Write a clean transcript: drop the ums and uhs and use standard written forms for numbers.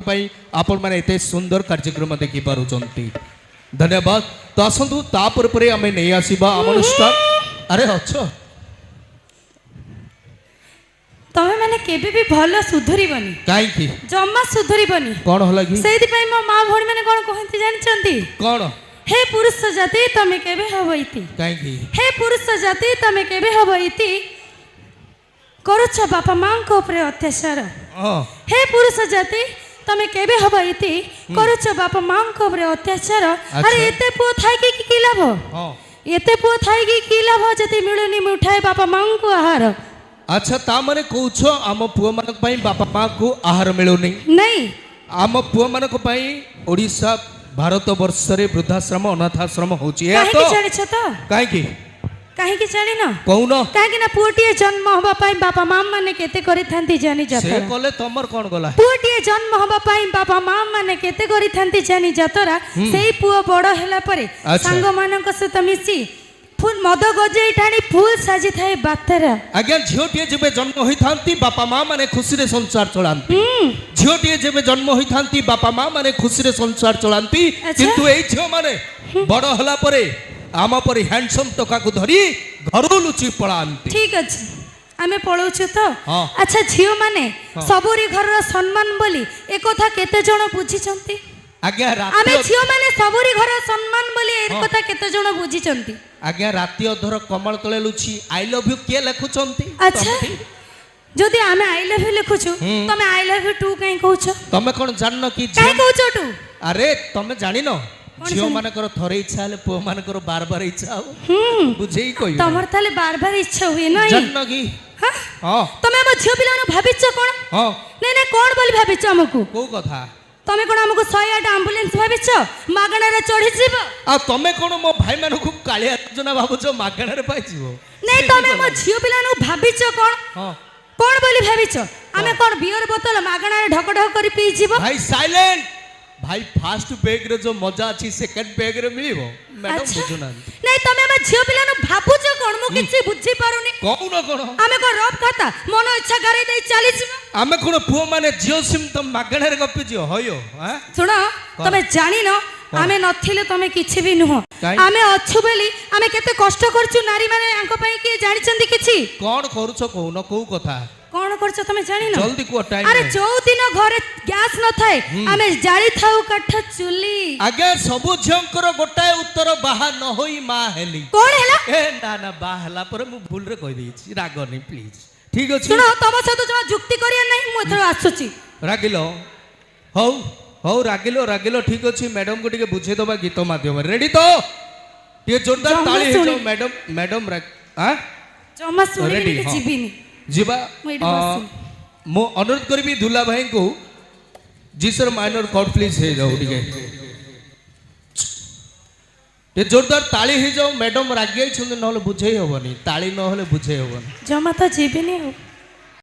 आपण माने एते सुंदर कार्यक्रम देखि पारुचंती धन्यवाद। तो आसंतु तापर परे आमे नै आसीबा आम अनुष्ठान। अरे अच्छो तमे माने केबे भी भलो सुधरिबनी काई की जम्मा सुधरिबनी कोन होला की सेति पई मो मां भणी माने कोन कहंती जानचंती कोन हे पुरुष जाति तमे केबे हबईती काई की हे पुरुष जाति तमे केबे हबईती करूछ बापा मां को ऊपर अत्याचार हे पुरुष जाति तमे केबे हबईती करूछ बापा मां को ऊपर अत्याचार। अरे एते पो थाई की लाभ एते पो थाई की लाभ जति मिलुनी मुठाए बापा मां को आहार। अच्छा ता माने कहूछ आम पुआ मानक पई बापा मां को आहार मिलुनी नहीं आम पुआ मानक पई ओडिसा भारत वर्ष रे वृद्धाश्रम अनाथाश्रम होची ए तो काहे की तो काहे की काहे की जानि न कहून काहे ना पुटिए जन्म होबा पई बापा मां माने केते करि थांती जानि जतरा से कले तमर कोन गला पुटिए जन्म होबा पई बापा मां माने केते करि थांती जानि जतरा सेई पुओ बड़ हैला परे संग मानक सहित मिसी फुल मद गजे टाणी फुल साजी थाए बातरा आज्ञा झियोटिए जेबे जन्म होई थांती बापा मां माने खुशी रे संसार चलांती झियोटिए जेबे जन्म होई थांती बापा मां माने खुशी रे संसार चलांती किंतु एई झियो माने बड़ हला परे आम परे हैंडसम टका को धरी घरु लुचि पळांती। ठीक अछि आमे पळौछु तो अच्छा झियो माने सबरी घर रो सम्मान बोली ए कथा केते जण बुझिचंती आज्ञा आमे झियो माने सबरी घर सम्मान बोली ए कथा केते जण बुझिचंती। आज्ञा राति अधर कमल तळे लुचि आई लव यू के लेखुचंती अच्छा जदि आमे आई लव यू लिखुछु तमे आई लव यू टू काई कहउछ तमे कोन जानन की काई कहउछ टू अरे तमे जानिनो झियो मानकर थरे इच्छा हले पुओ मानकर बार बार इच्छा हो बुझेई कहियो तमर ताले बार बार इच्छा हुए नै जानन की हां तमे हम झियो पिलानो भाबिछ कोन हां नै नै कोन बोली भाबिछ हमकु को कथा तमे कोन हमकु 108 एम्बुलेंस भाबिछ मागणा रे चढ़ी जीव आ तमे कोन मो भाई मानु खूब कालिया योजना भाबुछ मागणा रे पाइ जीवो नै तमे हम झियो पिलानो भाबिछ कोन हां कोन बोली भाबिछ आमे कोन बियर बोतल मागणा रे ढक ढक करी पी जीव भाई साइलेंट भाई फास्ट बैग रे जो मजा अछि सेकंड बैग रे मिलिबो मैडम बुझुना नै तमे हम झियो पिलानो भाबुछ कोन मु किछि बुझी पारुनी कोन आमे को रब खाता मन इच्छा गारे दे चली जीव आमे कोन पुओ माने जियो सिम त मागणा रे गप्पि जियो होयो हां सुनो तमे जानि न आमे नथिले तमे किछि भी नुह आमे अछु बेली आमे केते कष्ट करछु नारी माने आंको पई के जानि चंदी किछि कोन करूछो कहून को कथा कोन करछ तमे जानि न जल्दी को टाइम अरे जो दिन घरे गैस न थाए आमे जाली थाउ काठ चुली आगे सबु झंकर गोटाए उत्तर बाहा न होई मा हेली कोन हेला ए ना ना बा हला पर मु भूल रे कहि देछि रागनी प्लीज ठीक अछि सुनो तम सहित जमा जुक्ति करिया नहीं मु एथर आछुची रागिलो हौ हौ रागिलो ठीक अछि मैडम को टिके बुझे दबा गीत माध्यम रेडी तो ये जोरदार ताली हे जो मैडम हां जमा सुनी के जीबिनी जीवा मो अनुरोध करबी दुला भाई को जी सर माइनर कॉर्ड प्लीज हे जाओ टिके ये जोरदार ताली हे जाओ मैडम रागी छन नहले बुझे होबनी ताली नहले बुझे होबनी जमा तो जीबिनी हो